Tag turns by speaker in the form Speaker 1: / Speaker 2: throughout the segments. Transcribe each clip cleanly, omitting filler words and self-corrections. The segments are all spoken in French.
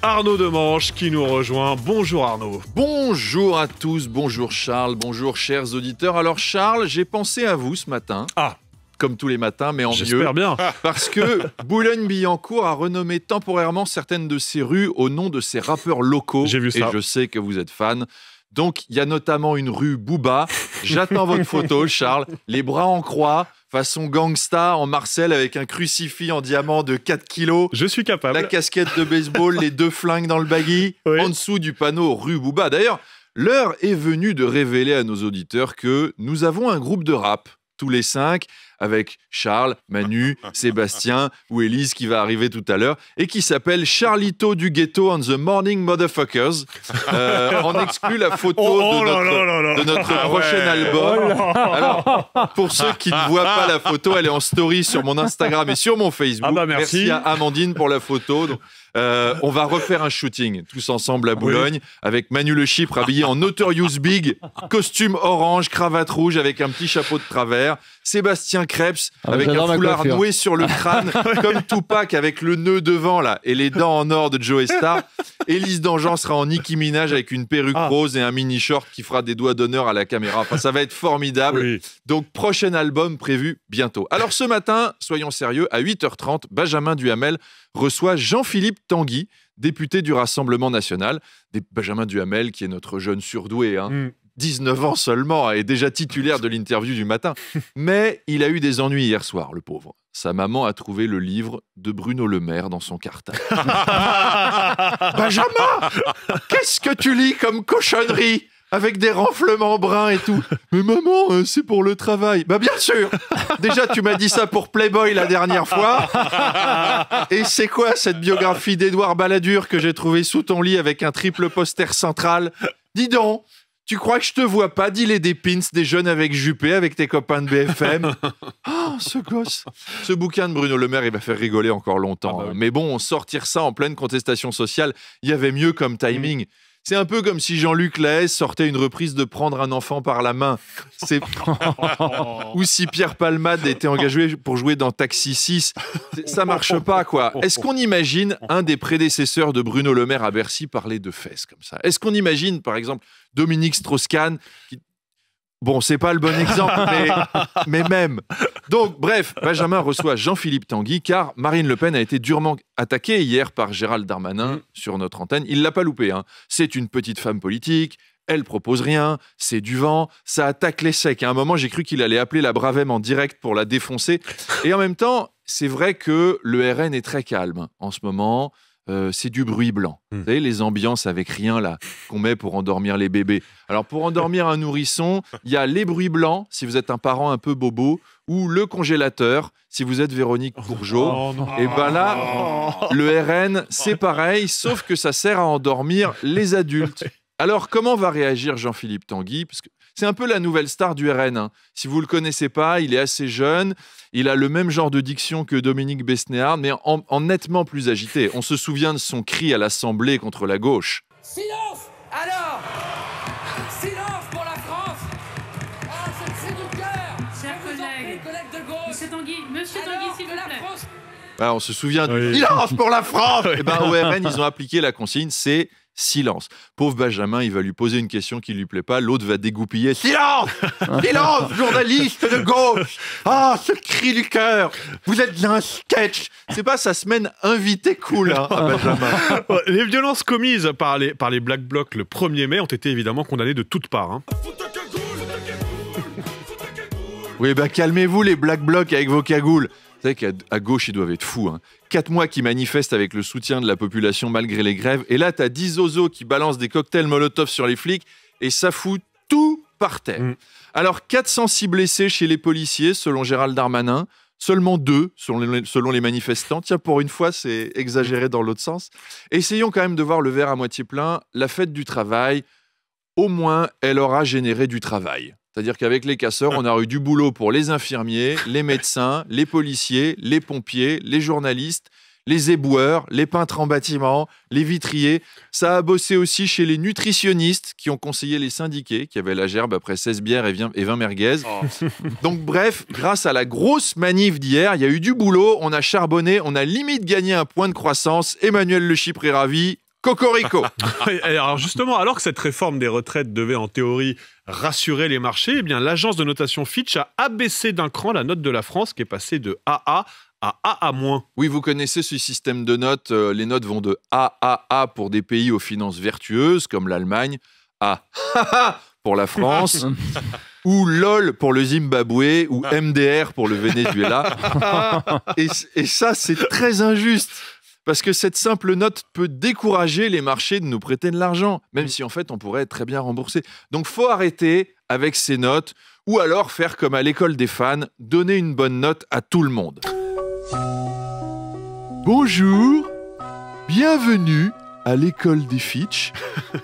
Speaker 1: Arnaud Demanche qui nous rejoint. Bonjour Arnaud.
Speaker 2: Bonjour à tous, bonjour Charles, bonjour chers auditeurs. Alors Charles, j'ai pensé à vous ce matin. Comme tous les matins, mais en mieux.
Speaker 1: J'espère bien.
Speaker 2: Parce que Boulogne-Billancourt a renommé temporairement certaines de ses rues au nom de ses rappeurs locaux.
Speaker 1: J'ai vu ça.
Speaker 2: Et je sais que vous êtes fan. Donc, il y a notamment une rue Booba. J'attends votre photo, Charles. Les bras en croix, façon gangsta en Marcel avec un crucifix en diamant de 4 kilos.
Speaker 1: Je suis capable.
Speaker 2: La casquette de baseball, les 2 flingues dans le baggy.
Speaker 1: Oui.
Speaker 2: En dessous du panneau rue Booba. D'ailleurs, l'heure est venue de révéler à nos auditeurs que nous avons un groupe de rap, tous les 5, avec Charles, Manu, Sébastien ou Élise qui va arriver tout à l'heure, et qui s'appelle Charlito du Ghetto and the Morning Motherfuckers. On exclut la photo de notre prochain album. Alors, pour ceux qui ne voient pas la photo, elle est en story sur mon Instagram et sur mon Facebook.
Speaker 1: Ah bah merci
Speaker 2: à Amandine pour la photo. Donc, on va refaire un shooting tous ensemble à Boulogne avec Manu le Chypre habillé en Notorious Big, costume orange, cravate rouge avec un petit chapeau de travers. Sébastien Krebs avec un foulard noué sur le crâne comme Tupac avec le nœud devant là et les dents en or de Joe Star. Élise Dangean sera en Nicki Minaj avec une perruque rose et un mini short qui fera des doigts d'honneur à la caméra. Enfin, ça va être formidable.
Speaker 1: Oui.
Speaker 2: Donc, prochain album prévu bientôt. Alors ce matin, soyons sérieux, à 8h30, Benjamin Duhamel reçoit Jean-Philippe Tanguy, député du Rassemblement National. Benjamin Duhamel, qui est notre jeune surdoué, 19 ans seulement, et déjà titulaire de l'interview du matin. Mais il a eu des ennuis hier soir, le pauvre. Sa maman a trouvé le livre de Bruno Le Maire dans son cartable. Benjamin, qu'est-ce que tu lis comme cochonnerie avec des renflements bruns et tout? Mais maman, c'est pour le travail. Bah bien sûr. Déjà, tu m'as dit ça pour Playboy la dernière fois. Et c'est quoi cette biographie d'Édouard Balladur que j'ai trouvée sous ton lit avec un triple poster central? Dis donc, tu crois que je te vois pas dealer des pins des jeunes avec Juppé, avec tes copains de BFM? Oh, ce gosse. Ce bouquin de Bruno Le Maire, il va faire rigoler encore longtemps. Mais bon, sortir ça en pleine contestation sociale, il y avait mieux comme timing. C'est un peu comme si Jean-Luc Lahaye sortait une reprise de Prendre un enfant par la main. Ou si Pierre Palmade était engagé pour jouer dans Taxi 6. Ça marche pas, quoi. Est-ce qu'on imagine un des prédécesseurs de Bruno Le Maire à Bercy parler de fesses comme ça? Est-ce qu'on imagine, par exemple, Dominique Strauss-Kahn qui... Bon, c'est pas le bon exemple, mais même. Donc, bref, Benjamin reçoit Jean-Philippe Tanguy, car Marine Le Pen a été durement attaquée hier par Gérald Darmanin sur notre antenne. Il l'a pas loupé. C'est une petite femme politique, elle propose rien, c'est du vent, ça attaque les secs. À un moment, j'ai cru qu'il allait appeler la Bravem en direct pour la défoncer. Et en même temps, c'est vrai que le RN est très calme en ce moment. C'est du bruit blanc. Vous savez, les ambiances avec rien, là, qu'on met pour endormir les bébés. Alors, pour endormir un nourrisson, il y a les bruits blancs, si vous êtes un parent un peu bobo, ou le congélateur, si vous êtes Véronique Courgeot. Et ben là, le RN, c'est pareil, sauf que ça sert à endormir les adultes. Alors, comment va réagir Jean-Philippe Tanguy? Parce que c'est un peu la nouvelle star du RN. Si vous ne le connaissez pas, il est assez jeune. Il a le même genre de diction que Dominique Besnéard, mais en nettement plus agité. On se souvient de son cri à l'Assemblée contre la gauche.
Speaker 3: Silence! Alors! Silence pour la France! Ah, c'est le cri du cœur!
Speaker 4: Chers collègues,
Speaker 3: collègues de gauche!
Speaker 4: Monsieur Tanguy, s'il vous plaît.
Speaker 2: On se souvient du silence pour la France. Et ben, au RN, ils ont appliqué la consigne, c'est silence. Pauvre Benjamin, il va lui poser une question qui lui plaît pas, l'autre va dégoupiller. Silence! Silence, journaliste de gauche! Ah, ce cri du cœur! Vous êtes un sketch! C'est pas sa semaine invité cool, à Benjamin.
Speaker 1: Les violences commises par les Black Blocs le 1er mai ont été évidemment condamnées de toutes parts.
Speaker 2: Oui, calmez-vous les Black Blocs avec vos cagoules. Vous savez qu'à gauche, ils doivent être fous. 4 mois qui manifestent avec le soutien de la population malgré les grèves. Et là, t'as 10 zozos qui balancent des cocktails Molotov sur les flics et ça fout tout par terre. Alors, 406 blessés chez les policiers, selon Gérald Darmanin. Seulement 2, selon les manifestants. Tiens, pour une fois, c'est exagéré dans l'autre sens. Essayons quand même de voir le verre à moitié plein. La fête du travail, au moins, elle aura généré du travail. C'est-à-dire qu'avec les casseurs, on a eu du boulot pour les infirmiers, les médecins, les policiers, les pompiers, les journalistes, les éboueurs, les peintres en bâtiment, les vitriers. Ça a bossé aussi chez les nutritionnistes qui ont conseillé les syndiqués, qui avaient la gerbe après 16 bières et 20 merguez. Donc bref, grâce à la grosse manif d'hier, il y a eu du boulot, on a charbonné, on a limite gagné un point de croissance. Emmanuel Le Chypre est ravi. Cocorico.
Speaker 1: Et alors justement, alors que cette réforme des retraites devait en théorie rassurer les marchés, eh bien l'agence de notation Fitch a abaissé d'un cran la note de la France qui est passée de AA à AA-.
Speaker 2: Oui, vous connaissez ce système de notes. Les notes vont de AAA pour des pays aux finances vertueuses, comme l'Allemagne, à pour la France, ou LOL pour le Zimbabwe, ou MDR pour le Venezuela. Et ça, c'est très injuste. Parce que cette simple note peut décourager les marchés de nous prêter de l'argent, même si en fait on pourrait être très bien remboursé. Donc faut arrêter avec ces notes, ou alors faire comme à l'école des fans, donner une bonne note à tout le monde. Bonjour, bienvenue à l'école des Fitch.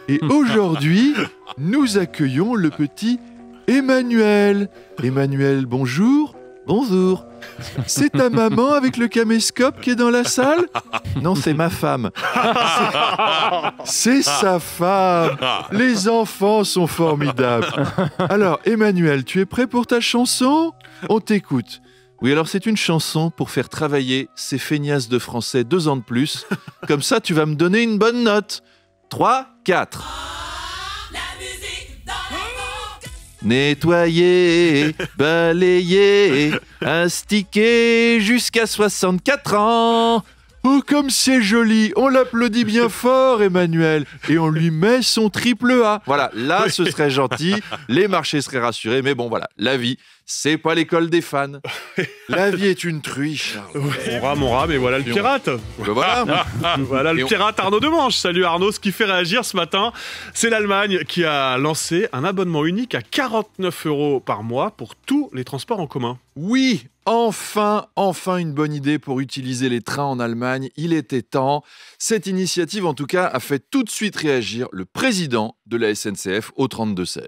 Speaker 2: Et aujourd'hui, nous accueillons le petit Emmanuel. Emmanuel, bonjour. Bonjour. C'est ta maman avec le caméscope qui est dans la salle? Non, c'est ma femme. C'est sa femme. Les enfants sont formidables. Alors, Emmanuel, tu es prêt pour ta chanson? On t'écoute. Oui, alors c'est une chanson pour faire travailler ces feignasses de français 2 ans de plus. Comme ça, tu vas me donner une bonne note. 3, 4. Nettoyer, balayer, astiquer jusqu'à 64 ans. Oh, comme c'est joli. On l'applaudit bien fort, Emmanuel. Et on lui met son triple A. Voilà, là, ce serait gentil. Les marchés seraient rassurés. Mais bon, voilà, la vie, c'est pas l'école des fans. La vie est une truie, Charles.
Speaker 1: On rame, et voilà le pirate.
Speaker 2: Ben voilà.
Speaker 1: Voilà le pirate Arnaud Demange. Salut Arnaud. Ce qui fait réagir ce matin, c'est l'Allemagne qui a lancé un abonnement unique à 49 € par mois pour tous les transports en commun.
Speaker 2: Oui, enfin une bonne idée pour utiliser les trains en Allemagne. Il était temps. Cette initiative, en tout cas, a fait tout de suite réagir le président de la SNCF au 32-16.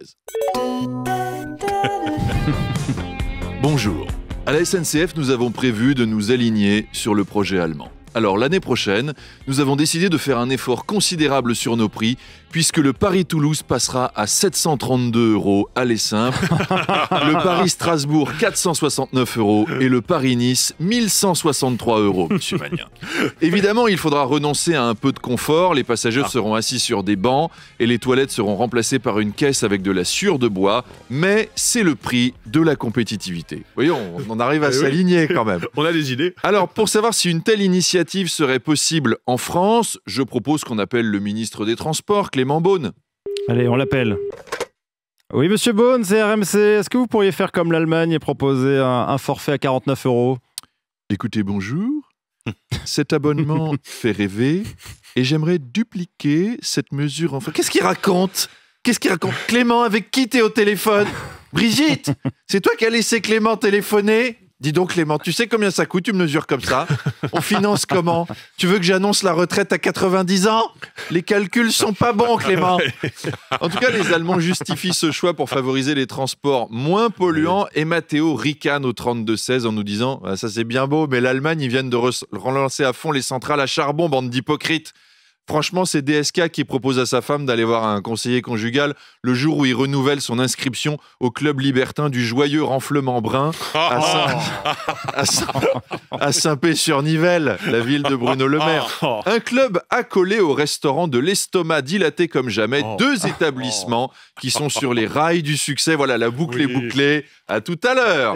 Speaker 2: Bonjour. À la SNCF, nous avons prévu de nous aligner sur le projet allemand. Alors l'année prochaine, nous avons décidé de faire un effort considérable sur nos prix, puisque le Paris-Toulouse passera à 732 € aller simple, le Paris-Strasbourg 469 € et le Paris-Nice 1163 €, monsieur Magnin. Évidemment, il faudra renoncer à un peu de confort, les passagers seront assis sur des bancs et les toilettes seront remplacées par une caisse avec de la sciure de bois, mais c'est le prix de la compétitivité. Voyons, on en arrive à s'aligner quand même.
Speaker 1: On a des idées.
Speaker 2: Alors, pour savoir si une telle initiative serait possible en France, je propose qu'on appelle le ministre des Transports, Clément Beaune.
Speaker 5: Allez, on l'appelle. Oui, monsieur Beaune, c'est RMC. Est-ce que vous pourriez faire comme l'Allemagne et proposer un forfait à 49 €?
Speaker 2: Écoutez, bonjour. Cet abonnement fait rêver et j'aimerais dupliquer cette mesure en... Qu'est-ce qu'il raconte? Clément, avec qui t'es au téléphone? Brigitte, c'est toi qui as laissé Clément téléphoner? Dis donc Clément, tu sais combien ça coûte une mesure comme ça? On finance comment? Tu veux que j'annonce la retraite à 90 ans? Les calculs sont pas bons, Clément. En tout cas, les Allemands justifient ce choix pour favoriser les transports moins polluants et Matteo ricane au 32-16 en nous disant « Ça c'est bien beau, mais l'Allemagne, ils viennent de relancer à fond les centrales à charbon, bande d'hypocrites. » Franchement, c'est DSK qui propose à sa femme d'aller voir un conseiller conjugal le jour où il renouvelle son inscription au club libertin du joyeux Renflement Brun à Saint-Pé-sur-Nivelle, la ville de Bruno Le Maire. Un club accolé au restaurant de l'estomac dilaté comme jamais. 2 établissements qui sont sur les rails du succès. Voilà, la boucle est bouclée. À tout à l'heure.